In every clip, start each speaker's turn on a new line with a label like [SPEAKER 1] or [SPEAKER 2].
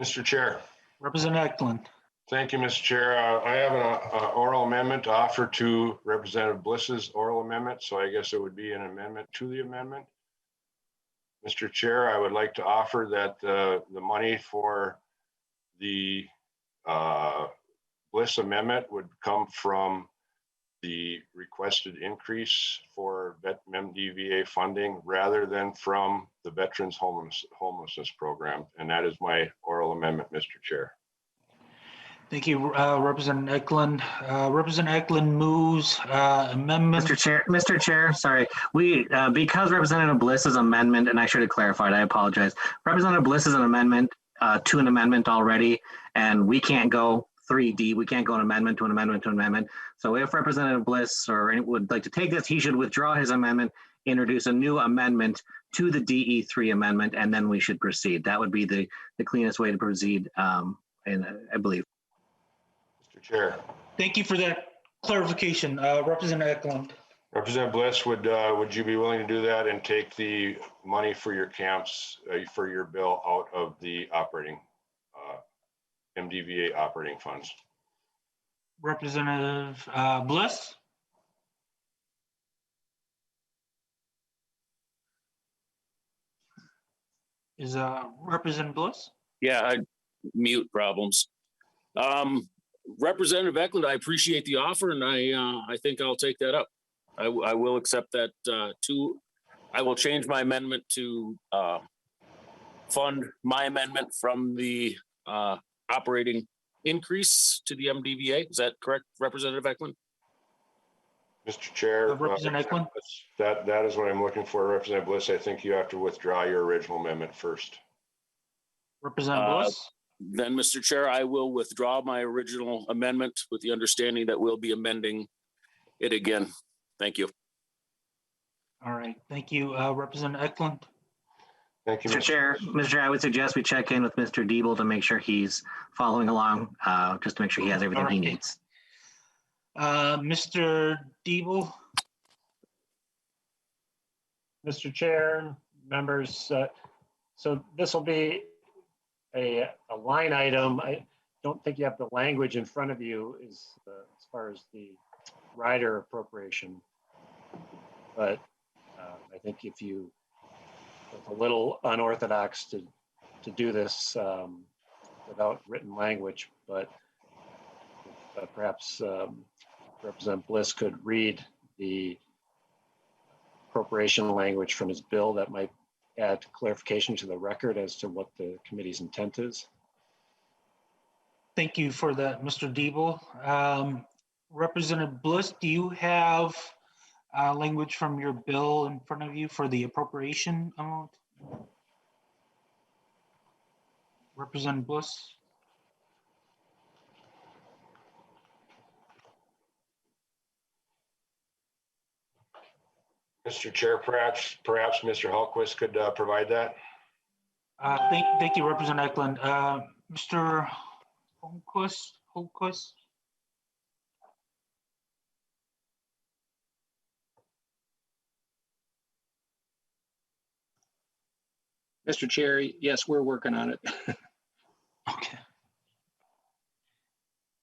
[SPEAKER 1] Mr. Chair.
[SPEAKER 2] Representative Eckland.
[SPEAKER 1] Thank you, Mr. Chair. I have an oral amendment to offer to Representative Bliss's oral amendment, so I guess it would be an amendment to the amendment. Mr. Chair, I would like to offer that the money for the Bliss amendment would come from the requested increase for MDVA funding rather than from the Veterans Homelessness Program. And that is my oral amendment, Mr. Chair.
[SPEAKER 2] Thank you, Representative Eckland. Representative Eckland moves amendment.
[SPEAKER 3] Mr. Chair, sorry. Because Representative Bliss's amendment, and I should have clarified, I apologize. Representative Bliss is an amendment to an amendment already, and we can't go 3D. We can't go an amendment to an amendment to an amendment. So if Representative Bliss or anyone would like to take this, he should withdraw his amendment, introduce a new amendment to the DE3 amendment, and then we should proceed. That would be the cleanest way to proceed, and I believe.
[SPEAKER 1] Mr. Chair.
[SPEAKER 2] Thank you for that clarification, Representative Eckland.
[SPEAKER 1] Representative Bliss, would you be willing to do that and take the money for your camps, for your bill out of the operating MDVA operating funds?
[SPEAKER 2] Representative Bliss. Is Representative Bliss?
[SPEAKER 4] Yeah, mute problems. Representative Eckland, I appreciate the offer, and I think I'll take that up. I will accept that I will change my amendment to fund my amendment from the operating increase to the MDVA. Is that correct, Representative Eckland?
[SPEAKER 1] Mr. Chair,
[SPEAKER 2] Representative Eckland?
[SPEAKER 1] That is what I'm looking for, Representative Bliss. I think you have to withdraw your original amendment first.
[SPEAKER 2] Representative Bliss?
[SPEAKER 4] Then, Mr. Chair, I will withdraw my original amendment with the understanding that we'll be amending it again. Thank you.
[SPEAKER 2] All right. Thank you, Representative Eckland.
[SPEAKER 1] Thank you,
[SPEAKER 3] Mr. Chair, I would suggest we check in with Mr. Diebel to make sure he's following along, just to make sure he has everything he needs.
[SPEAKER 2] Mr. Diebel.
[SPEAKER 5] Mr. Chair, members, so this will be a line item. I don't think you have the language in front of you as far as the rider appropriation, but I think if you, it's a little unorthodox to do this without written language, but perhaps Representative Bliss could read the appropriation language from his bill that might add clarification to the record as to what the committee's intent is.
[SPEAKER 2] Thank you for that, Mr. Diebel. Representative Bliss, do you have language from your bill in front of you for the appropriation amount? Representative Bliss?
[SPEAKER 1] Mr. Chair, perhaps Mr. Hallquist could provide that.
[SPEAKER 2] Thank you, Representative Eckland. Mr. Hallquist?
[SPEAKER 6] Mr. Chair, yes, we're working on it.
[SPEAKER 2] Okay.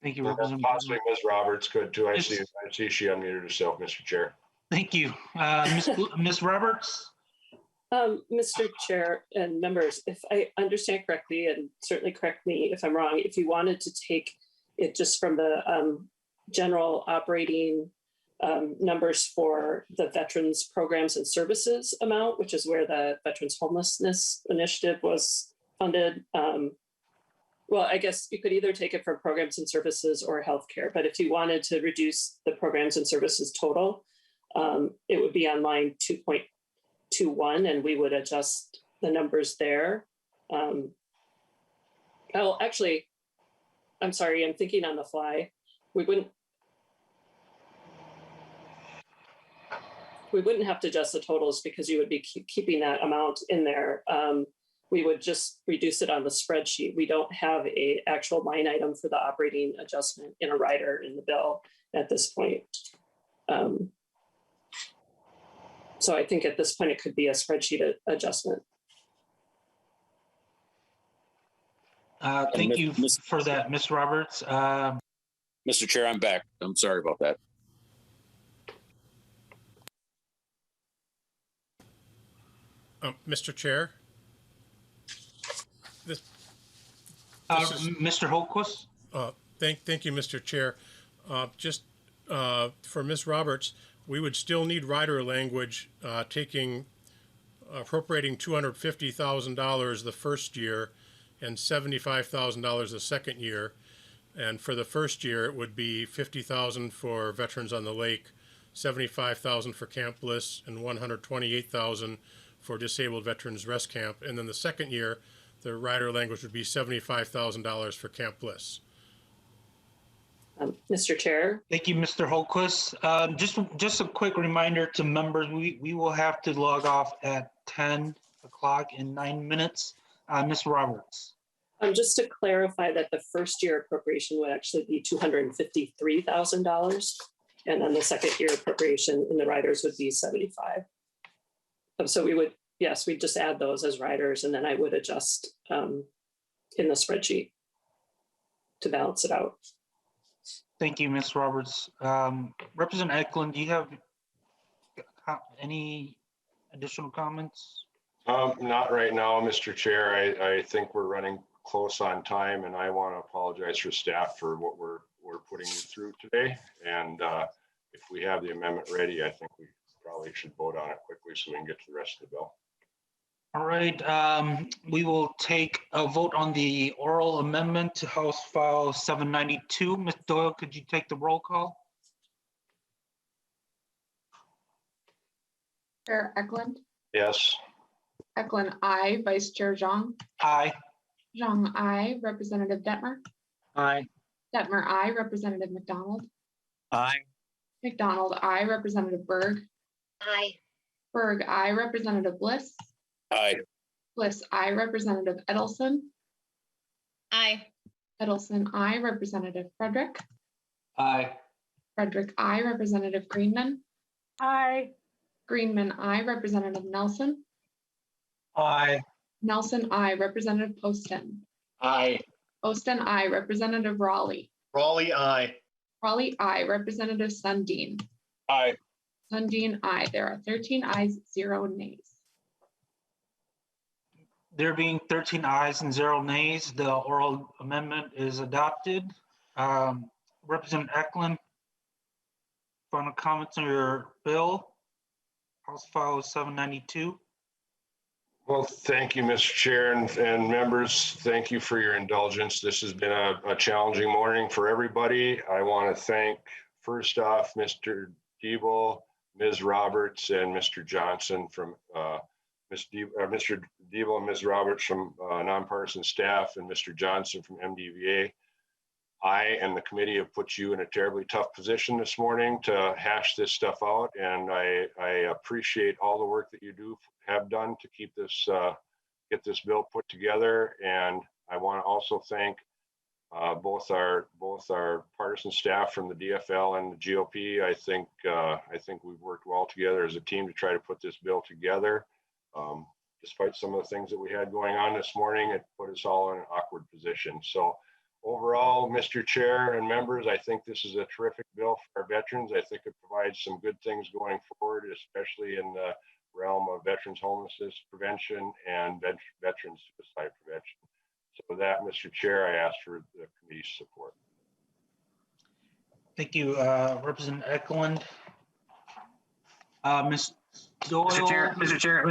[SPEAKER 2] Thank you,
[SPEAKER 1] Well,
[SPEAKER 2] Representative.
[SPEAKER 1] possibly Ms. Roberts could too. I see she unmuted herself, Mr. Chair.
[SPEAKER 2] Thank you. Ms. Roberts?
[SPEAKER 7] Mr. Chair and members, if I understand correctly, and certainly correct me if I'm wrong, if you wanted to take it just from the general operating numbers for the Veterans Programs and Services amount, which is where the Veterans Homelessness Initiative was funded. Well, I guess you could either take it from Programs and Services or Healthcare, but if you wanted to reduce the Programs and Services total, it would be on line 2.21, and we would adjust the numbers there. Oh, actually, I'm sorry, I'm thinking on the fly. We wouldn't have to adjust the totals because you would be keeping that amount in there. We would just reduce it on the spreadsheet. We don't have an actual line item for the operating adjustment in a rider in the bill at this point. So I think at this point, it could be a spreadsheet adjustment.
[SPEAKER 2] Thank you
[SPEAKER 4] Miss-
[SPEAKER 2] for that, Ms. Roberts.
[SPEAKER 4] Mr. Chair, I'm back. I'm sorry about that.
[SPEAKER 8] Mr. Chair? This is-
[SPEAKER 2] Mr. Holquist?
[SPEAKER 8] Thank you, Mr. Chair. Just for Ms. Roberts, we would still need rider language appropriating $250,000 the first year and $75,000 the second year. And for the first year, it would be $50,000 for Veterans on the Lake, $75,000 for Camp Bliss, and $128,000 for Disabled Veterans Rest Camp. And then the second year, the rider language would be $75,000 for Camp Bliss.
[SPEAKER 7] Mr. Chair,
[SPEAKER 2] Thank you, Mr. Holquist. Just a quick reminder to members, we will have to log off at 10 o'clock in 9 minutes. Ms. Roberts.
[SPEAKER 7] just to clarify that the first year appropriation would actually be $253,000. And then the second year appropriation in the riders would be 75. So we would, yes, we'd just add those as riders, and then I would adjust in the spreadsheet to balance it out.
[SPEAKER 2] Thank you, Ms. Roberts. Representative Eckland, do you have any additional comments?
[SPEAKER 1] Not right now, Mr. Chair. I think we're running close on time, and I want to apologize for staff for what we're putting you through today. And if we have the amendment ready, I think we probably should vote on it quickly so we can get to the rest of the bill.
[SPEAKER 2] All right, we will take a vote on the oral amendment to House File 792. Ms. Doyle, could you take the roll call?
[SPEAKER 9] Chair Eckland.
[SPEAKER 1] Yes.
[SPEAKER 9] Eckland, aye. Vice Chair Zhang.
[SPEAKER 2] Aye.
[SPEAKER 9] Zhang, aye. Representative Detmer.
[SPEAKER 3] Aye.
[SPEAKER 9] Detmer, aye. Representative McDonald.
[SPEAKER 3] Aye.
[SPEAKER 9] McDonald, aye. Representative Berg.
[SPEAKER 10] Aye.
[SPEAKER 9] Berg, aye. Representative Bliss.
[SPEAKER 4] Aye.
[SPEAKER 9] Bliss, aye. Representative Edelson.
[SPEAKER 10] Aye.
[SPEAKER 9] Edelson, aye. Representative Frederick.
[SPEAKER 2] Aye.
[SPEAKER 9] Frederick, aye. Representative Greenman.
[SPEAKER 10] Aye.
[SPEAKER 9] Greenman, aye. Representative Nelson.
[SPEAKER 2] Aye.
[SPEAKER 9] Nelson, aye. Representative Poston.
[SPEAKER 5] Aye.
[SPEAKER 9] Poston, aye. Representative Raleigh.
[SPEAKER 5] Raleigh, aye.
[SPEAKER 9] Raleigh, aye. Representative Sundin.
[SPEAKER 4] Aye.
[SPEAKER 9] Sundin, aye. There are 13 ayes, 0 nays.
[SPEAKER 2] There being 13 ayes and 0 nays, the oral amendment is adopted. Representative Eckland, final comments on your bill, House File 792.
[SPEAKER 1] Well, thank you, Mr. Chair and members. Thank you for your indulgence. This has been a challenging morning for everybody. I want to thank, first off, Mr. Diebel, Ms. Roberts, and Mr. Johnson from Mr. Diebel and Ms. Roberts from nonpartisan staff, and Mr. Johnson from MDVA. I and the committee have put you in a terribly tough position this morning to hash this stuff out, and I appreciate all the work that you have done to keep this get this bill put together. And I want to also thank both our partisan staff from the DFL and the GOP. I think we've worked well together as a team to try to put this bill together. Despite some of the things that we had going on this morning, it put us all in an awkward position. So overall, Mr. Chair and members, I think this is a terrific bill for our veterans. I think it provides some good things going forward, especially in the realm of veterans homelessness prevention and veterans suicide prevention. So with that, Mr. Chair, I ask for the committee's support.
[SPEAKER 2] Thank you, Representative Eckland. Ms. Doyle.
[SPEAKER 3] Mr. Chair, I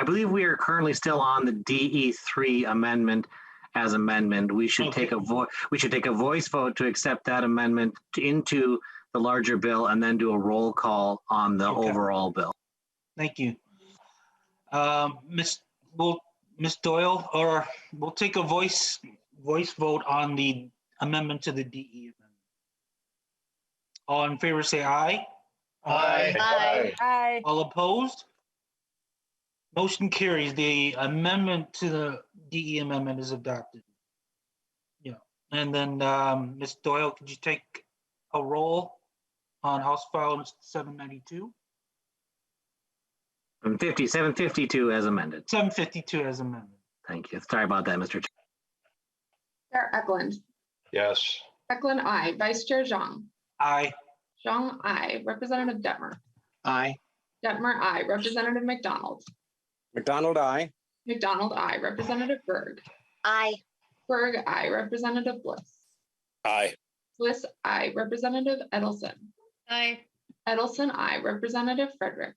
[SPEAKER 3] believe we are currently still on the DE3 amendment as amendment. We should take a voice vote to accept that amendment into the larger bill and then do a roll call on the overall bill.
[SPEAKER 2] Thank you. Ms. Doyle, or we'll take a voice vote on the amendment to the DE amendment. All in favor say aye.
[SPEAKER 5] Aye.
[SPEAKER 10] Aye. Aye.
[SPEAKER 2] All opposed? Motion carries. The amendment to the DE amendment is adopted. Yeah. And then Ms. Doyle, could you take a roll on House File 792?
[SPEAKER 3] 752 as amended.
[SPEAKER 2] 752 as amended.
[SPEAKER 3] Thank you. Sorry about that, Mr. Chair.
[SPEAKER 9] Chair Eckland.
[SPEAKER 1] Yes.
[SPEAKER 9] Eckland, aye. Vice Chair Zhang.
[SPEAKER 2] Aye.
[SPEAKER 9] Zhang, aye. Representative Detmer.
[SPEAKER 6] Aye.
[SPEAKER 9] Detmer, aye. Representative McDonald.
[SPEAKER 11] McDonald, aye.
[SPEAKER 9] McDonald, aye. Representative Berg.
[SPEAKER 10] Aye.
[SPEAKER 9] Berg, aye. Representative Bliss.
[SPEAKER 4] Aye.
[SPEAKER 9] Bliss, aye. Representative Edelson.
[SPEAKER 10] Aye.
[SPEAKER 9] Edelson, aye. Representative Frederick.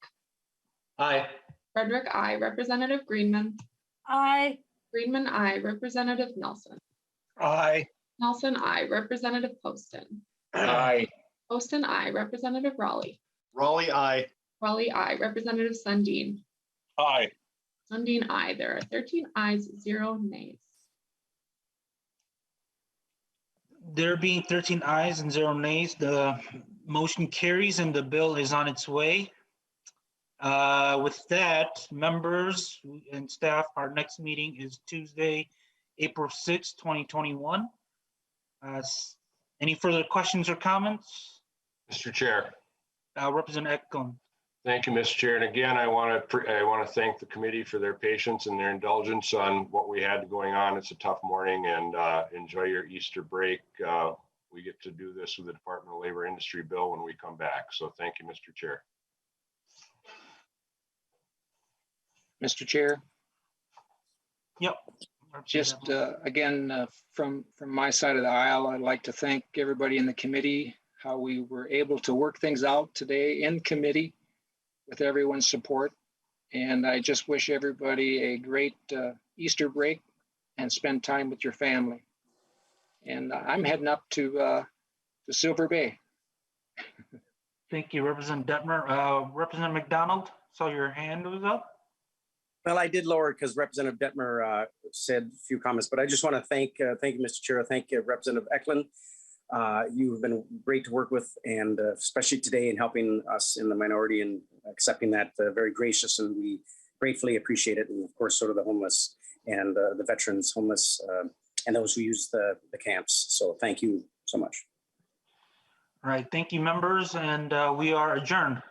[SPEAKER 5] Aye.
[SPEAKER 9] Frederick, aye. Representative Greenman.
[SPEAKER 10] Aye.
[SPEAKER 9] Greenman, aye. Representative Nelson.
[SPEAKER 6] Aye.
[SPEAKER 9] Nelson, aye. Representative Poston.
[SPEAKER 5] Aye.
[SPEAKER 9] Poston, aye. Representative Raleigh.
[SPEAKER 5] Raleigh, aye.
[SPEAKER 9] Raleigh, aye. Representative Sundin.
[SPEAKER 6] Aye.
[SPEAKER 9] Sundin, aye. There are 13 ayes, 0 nays.
[SPEAKER 2] There being 13 ayes and 0 nays, the motion carries and the bill is on its way. With that, members and staff, our next meeting is Tuesday, April 6th, 2021. Any further questions or comments?
[SPEAKER 1] Mr. Chair.
[SPEAKER 2] Representative Eckland.
[SPEAKER 1] Thank you, Mr. Chair. And again, I want to thank the committee for their patience and their indulgence on what we had going on. It's a tough morning, and enjoy your Easter break. We get to do this with the Department of Labor Industry bill when we come back. So thank you, Mr. Chair.
[SPEAKER 6] Mr. Chair,
[SPEAKER 2] Yep.
[SPEAKER 6] just again, from my side of the aisle, I'd like to thank everybody in the committee, how we were able to work things out today in committee with everyone's support. And I just wish everybody a great Easter break and spend time with your family. And I'm heading up to Silver Bay.
[SPEAKER 2] Thank you, Representative Detmer. Representative McDonald, saw your hand was up.
[SPEAKER 11] Well, I did lower because Representative Detmer said a few comments, but I just want to thank you, Mr. Chair. Thank you, Representative Eckland. You've been great to work with, and especially today in helping us in the minority and accepting that, very gracious, and we gratefully appreciate it. And of course, so do the homeless and the veterans, homeless, and those who use the camps. So thank you so much.
[SPEAKER 2] All right, thank you, members, and we are adjourned.